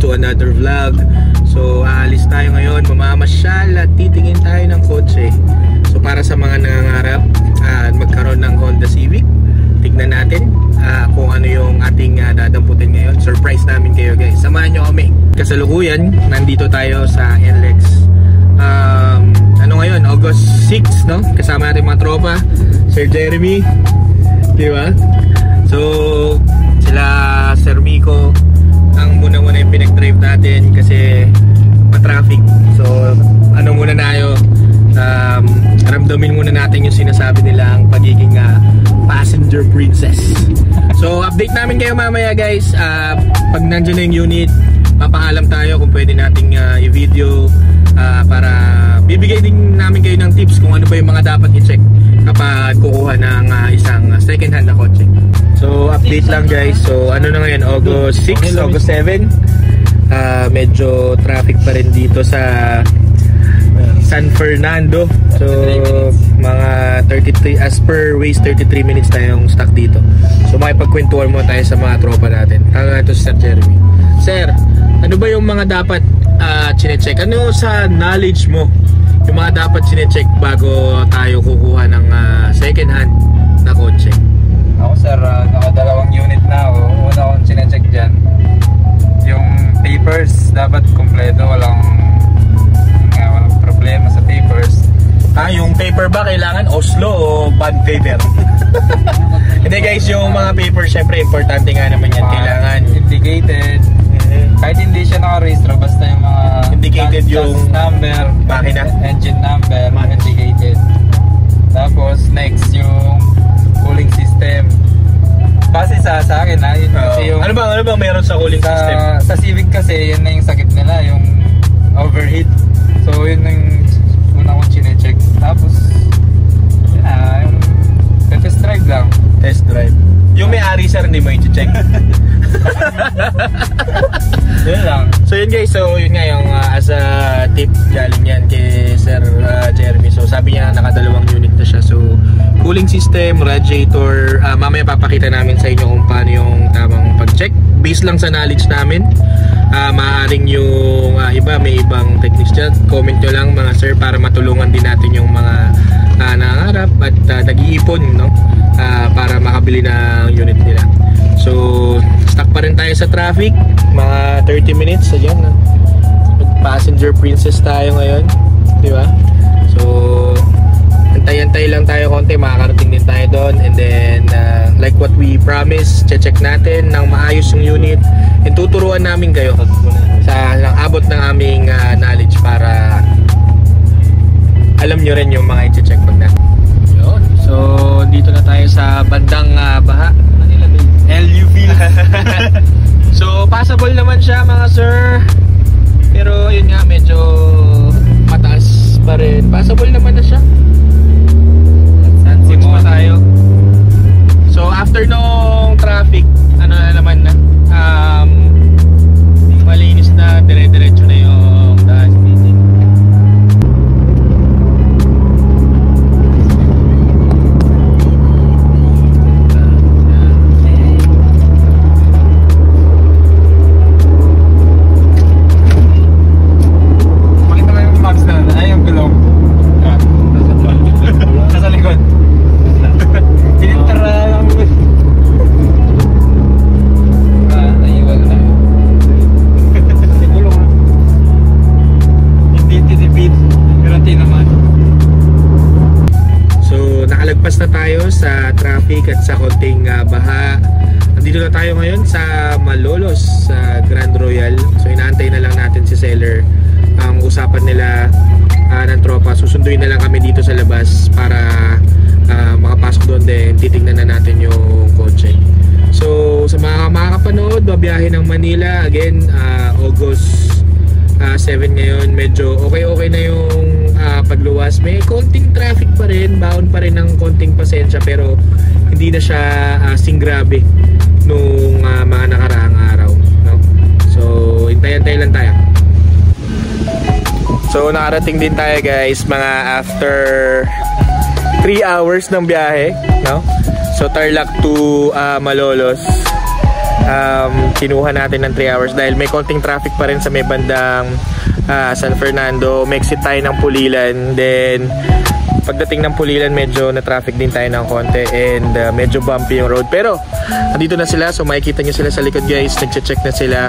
to another vlog. So aalis tayo ngayon, mamamasyal at titingin tayo ng kotse. So para sa mga nangangarap magkaroon ng Honda Civic, tignan natin kung ano yung ating dadamputin ngayon. Surprise namin kayo guys, samahan nyo kami. Kasalukuyan, nandito tayo sa NLEX. Ano ngayon, August 6, no? Kasama natin mga tropa, Sir Jeremy, di ba? So sila Sir Miko ang muna-muna yung pinag-drive natin kasi pa-traffic. So ano muna tayo, ramdamin muna natin yung sinasabi nilang pagiging passenger princess. So update namin kayo mamaya guys. Pag nandiyan na yung unit, papaalam tayo kung pwede nating i-video para bibigay din namin kayo ng tips kung ano ba yung mga dapat i-check kapag kukuha ng isang second hand na kotse. So update lang guys. So ano na ngayon, August 6, August 7. Medyo traffic pa rin dito sa San Fernando. So mga 33, as per Waze 33 minutes tayong stuck dito. So makipagkwentuhan mo tayo sa mga tropa natin. Ito si Sir Jeremy. Sir, ano ba yung mga dapat chine-check? Ano sa knowledge mo yung mga dapat chine-check bago tayo kukuha ng second hand na kotse? Ako sir, nakadalawang unit na ako. Una akong chine-check dyan, yung papers dapat kompleto, walang problema sa papers. Yung paper ba kailangan Oslo o bond paper? Hindi guys, yung mga papers syempre importante nga naman yan. Kailangan indicated. Kahit hindi siya naka-register, basta yung mga indicated yung number, makina, engine number, indicated. Tapos next yung cooling system. Base sa akin yun kasi yung ano bang meron sa cooling system? Sa Civic kasi yun na yung sakit nila, yung overheat. So yun yung una kong chine-check. Tapos yung test drive lang. Test drive. Yung may-ari sir, hindi mo i-check. Yun lang. So yun guys, so yun nga yung as a tip galing yan kay Sir Jeremy. So sabi niya nakadalawang unit na siya. So cooling system, radiator, mamaya papakita namin sa inyo kung paano yung tamang pag-check. Based lang sa knowledge namin. Maaaring yung iba may ibang techniques dyan. Comment nyo lang mga sir para matulungan din natin yung mga nangangarap at nag-iipon, no? Para makabili ng unit nila. So stuck pa rin tayo sa traffic, mga 30 minutes ayan. Passenger princess tayo ngayon, di ba? So antay-antay lang tayo konti, makakarating din tayo doon. And then like what we promised, check natin ng maayos yung unit and tuturuan namin kayo sa abot ng aming knowledge para alam nyo rin yung mga i-check pag natin. So dito na tayo sa bandang Baha, LU Fields. So passable naman siya mga sir, pero yun nga medyo mataas pa rin. Passable naman na siya. Sansin mo tayo. So after nung traffic, ano na naman na malinis na, dire-diretso na yung daan. Nakalagpas na tayo sa traffic at sa konting baha. Nandito na tayo ngayon sa Malolos, sa Grand Royal. So inaantay na lang natin si seller. Ang usapan nila ng tropa, susunduin na lang kami dito sa labas para makapasok doon din. Titignan na natin yung kotse. So sa mga makakapanood, babiyahe ng Manila again, August 7 ngayon. Medyo okay na yung pagluwas. May konting traffic pa rin, baon pa rin ng konting pasensya, pero hindi na siya singgrabe nung mga nakaraang araw, no? So hintay-hintay lang tayo. So nakarating din tayo guys, mga after 3 hours ng biyahe, no? So Tarlac to Malolos. kinuha natin ng 3 hours dahil may konting traffic pa rin sa may bandang San Fernando. May exit tayo ng Pulilan, then pagdating ng Pulilan medyo na traffic din tayo ng konti and medyo bumpy yung road, pero andito na sila. So makikita nyo sila sa likod guys, nagche-check na sila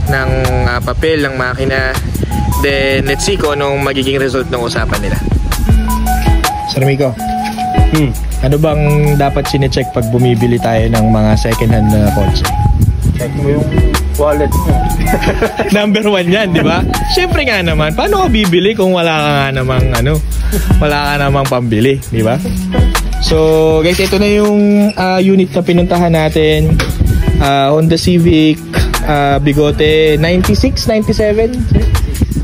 ng papel ng makina. Then let's see kung anong magiging result ng usapan nila. Sir Miko, ano bang dapat sine-check pag bumibili tayo ng mga second hand na kotse? Check mo yung wallet mo. Number 1 yan, di ba? Siyempre nga naman, paano ka bibili kung wala ka nga namang wala ka namang pambili, di ba? So guys, ito na yung unit na pinuntahan natin. Honda Civic Bigote 96, 97,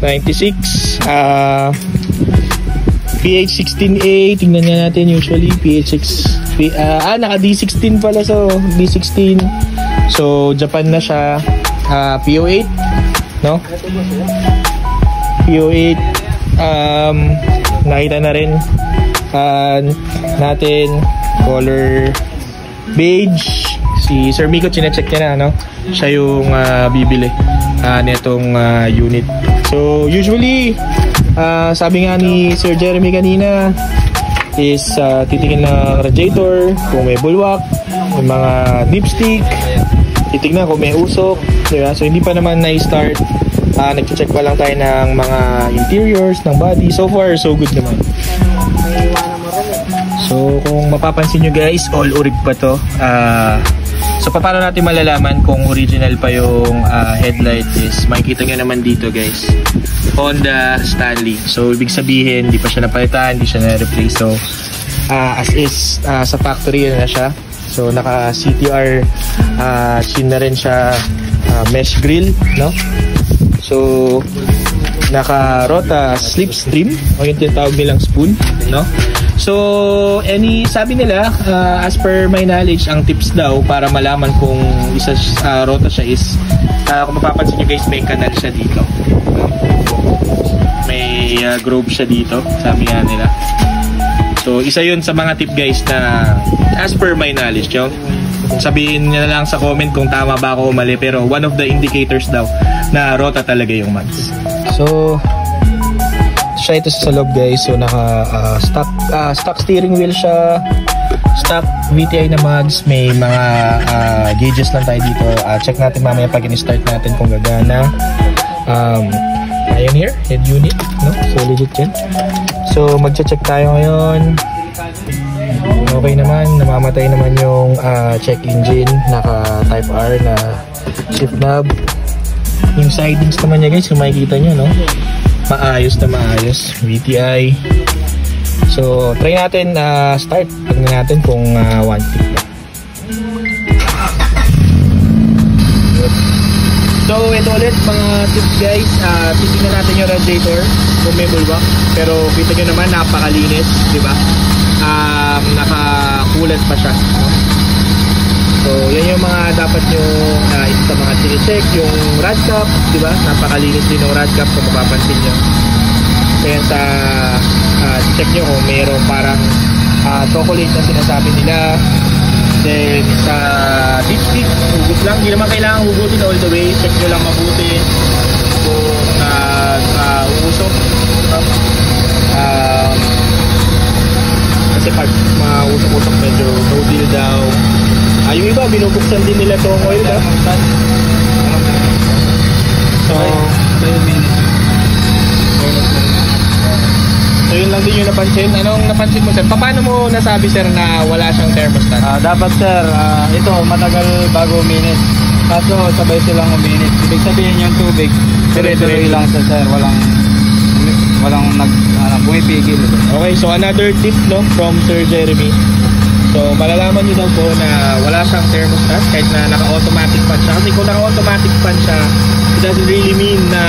96. PH16A, tingnan nga natin usually naka D16 pala, so D16. So Japan na siya. PO8, no? PO8. Nakita na rin natin color beige. Si Sir Miko chinecheck niya na, no? Siya yung bibili nitong unit. So usually sabi nga ni Sir Jeremy kanina is titingin ng radiator kung may bulwak, may mga dipstick, titignan kung may usok, diba? So hindi pa naman na-start. Nag-check pa lang tayo ng mga interiors ng body. So far so good naman. So kung mapapansin nyo guys, all urig pa to. So paano natin malalaman kung original pa yung headlight is makikita nyo naman dito guys, Honda Stanley. So ibig sabihin hindi pa siya napalitan, hindi siya na-replace. So as is sa factory na siya. So naka CTR chin na rin siya, mesh grill, no? So naka Rota slipstream o yung tinatawag nilang spoon, no? So sabi nila as per my knowledge, ang tips daw para malaman kung isa Rota siya is kung mapapansin nyo guys, may canal siya dito, may groove siya dito, sabi nga nila. So isa yun sa mga tip guys na as per my knowledge, yung sabihin nyo na lang sa comment kung tama ba ako o mali, pero one of the indicators daw na Rota talaga yung mags. So siya ito sa loob guys. So naka stock steering wheel siya, stock VTI na mags, may mga gauges lang tayo dito. Check natin mamaya pag in-start natin kung gagana. Ayun here, head unit, no? So legit yan. So magche-check tayo ngayon. Okay naman, namamatay naman yung check engine, naka type R na shift knob. Yung sidings naman niya guys, kung makikita nyo, no? Maayos na maayos, VTI. So try natin start. Tignan natin kung one click na. So ito ulit mga tips guys, titignan natin yung radiator kung may bulwak, pero kita nyo naman napakalinis, di ba? Nakakulat pa siya, no? So yan yung mga dapat nyo isa sa mga check. Yung rad cap, di ba? Napakalinis din yung rad cap kung mapapansin nyo. Kaya sa check nyo kung mayroong parang chocolate na sinasabi nila. Then sa dipstick, hugot lang, hindi naman kailangan hugutin all the way. Check nyo lang mabuti kung uusok. Kasi pag mausok-usok medyo no deal daw. Yung iba binubuksan din nila tong oil, ba? So yun lang din yung napansin. Anong napansin mo sir? Paano mo nasabi sir na wala siyang thermostat? Dapat sir, ito matagal bago uminit. Kaso sabay silang uminit. Ibig sabihin yung tubig, dire-dire lang sa sir, walang pumipigil. Okay, so another tip, no, from Sir Jeremy. So malalaman niyo daw po na wala siyang thermostat kahit na naka-automatic fan siya. Kasi kung naka-automatic fan siya, it doesn't really mean na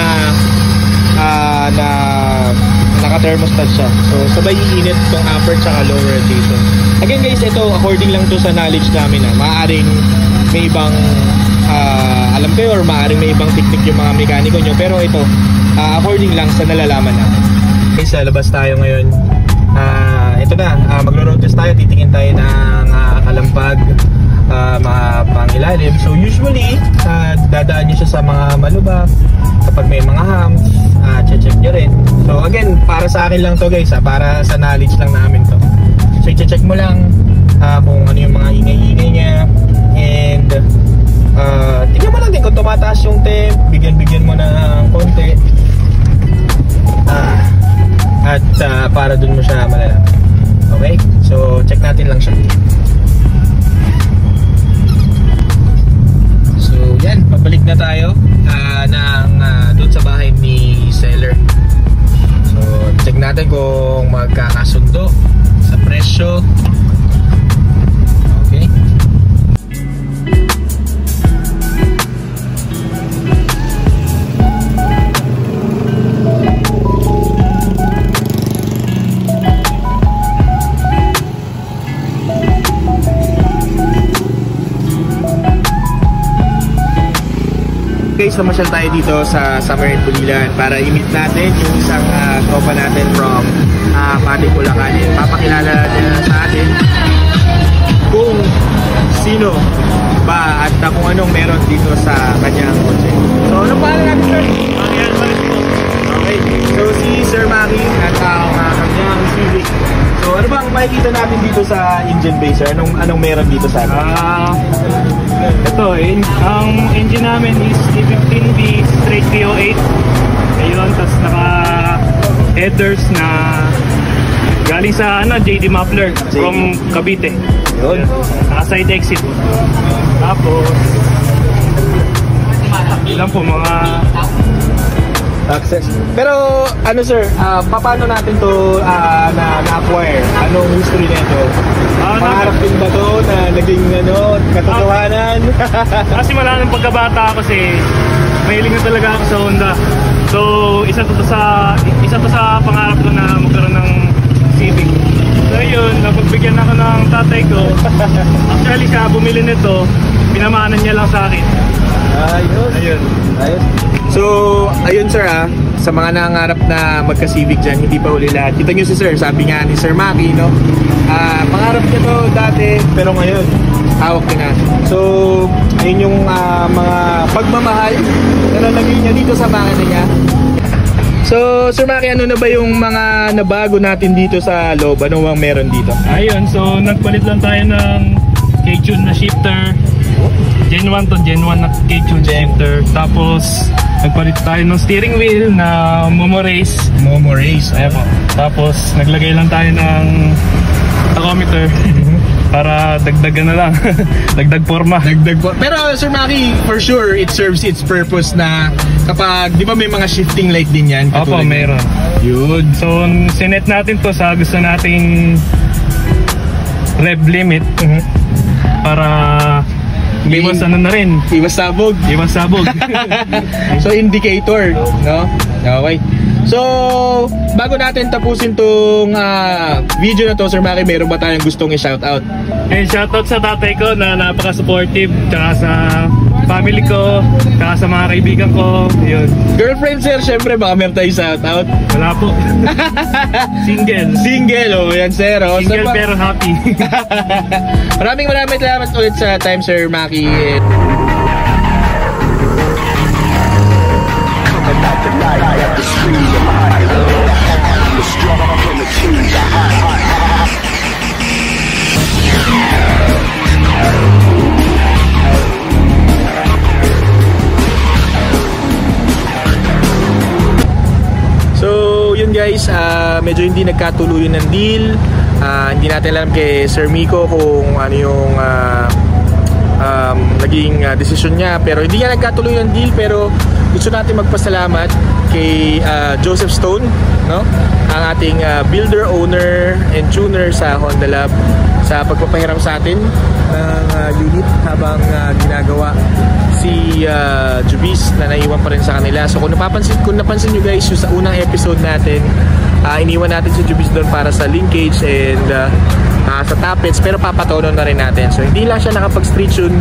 naka-thermostat siya. So sabay iinit itong upper tsaka lower rotation. Again guys, ito according lang to sa knowledge namin na maaaring may ibang alam kayo or maaaring may ibang technique yung mga mekaniko nyo, pero ito according lang sa nalalaman natin. Okay, sa labas tayo ngayon. Ito na, magro-road test tayo, titingin tayo ng kalampag. mga pangilalim. So usually dadaan nyo siya sa mga malubak. Kapag may mga humps, check nyo rin. So again, para sa akin lang to guys, para sa knowledge lang namin to. So i-check mo lang kung ano yung mga ingay-ingay niya. And tingnan mo lang din kung tumataas yung temp, bigyan mo na konti. At para dun mo siya malalaman. Okay? So check natin lang siya. So yan, pabalik na tayo doon sa bahay ni seller. So check natin kung magkakasundo sa presyo. Okay. Guys, namasyal tayo dito sa Summer in Bulilan para i-meet natin yung isang tropa natin from Pati, Bulacan. Papakilala niya sa atin kung sino ba at kung anong meron dito sa kanyang kotse. So, ano pangalan natin, sir? Marian Marismo. Okay, so si Sir Maki at ang kanyang Civic. So, ano bang makikita natin dito sa engine bay, sir? Anong meron dito sa atin? Ito, ang engine namin is E15B straight 308. Ayun, tapos naka headers na galing sa JD Muffler from Cavite. Yun. Naka side exit. Tapos ilan po mga access. Pero ano sir, paano natin to na-acquire? Anong history nito? Pangarap din ba to na naging katotohanan? Kasi mula ng pagkabata kasi mahilig na talaga ako sa Honda. So isa to sa pangarap ko na magkaroon ng Civic. So yun, napagbigyan ako ng tatay ko. Actually siya bumili nito, pinamanan niya lang sa akin. Ayun. So, ayun sir sa mga nangangarap na magka-Civic dyan, hindi pa uli lahat. Kita nyo si sir, sabi nga ni Sir Maki, no? Pangarap niya to dati, pero ngayon, hawak niya na. So, ayun yung mga pagmamahal na nalagay niya dito sa makina niya. So, Sir Maki, ano na ba yung mga nabago natin dito sa loob? Ano bang meron dito? Ayun, so nagpalit lang tayo ng K-tune na shifter. Gen 1 to Gen 1 na K-tune shifter. Tapos nagpalit tayo ng steering wheel na Momo Race. Ayan po. Tapos naglagay lang tayo ng tachometer para dagdagan na lang. Dagdag forma. Pero Sir Maki, for sure it serves its purpose na kapag, di ba may mga shifting light din yan? Opo, meron. Yun. So sinet natin to sa gusto nating rev limit para iwas na rin. Iwas sabog. So indicator, no? Okay. So bago natin tapusin tong video na to, Sir Maki, meron ba tayong gustong i-shoutout? Shoutout sa tatay ko na napaka-supportive, tsaka sa family ko, tsaka sa mga kaibigan ko. Yun. Girlfriend, sir, syempre baka meron tayong shoutout. Wala po. Single, oh, yan sir. Oh. Single pero happy. Maraming salamat ulit sa time, Sir Maki. So yun guys, medyo hindi nagkatuluyan ng deal. Hindi natin alam kay Sir Miko kung ano yung naging desisyon niya, pero hindi niya nagkatuloy ng deal. Pero gusto natin magpasalamat kay Joseph Stone, no? Ang ating builder, owner, and tuner sa Honda Lab, sa pagpapahiram sa atin ng unit habang ginagawa si Jubis na naiwan pa rin sa kanila. So kung napansin nyo guys, yung sa unang episode natin, iniwan natin si Jubis doon para sa linkage and sa tappets, pero papatono na rin natin. So hindi lang siya nakapag street tune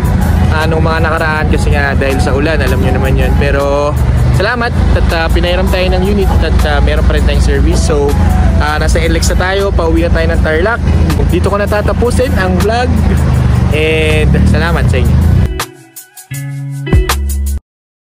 nung mga nakaraan kasi nga dahil sa ulan, alam nyo naman yun. Pero salamat at pinahiram tayo ng unit at meron pa rin tayong service. So nasa LX na tayo, pauwi na tayo ng Tarlac. Dito ko natatapusin ang vlog. And salamat sa inyo.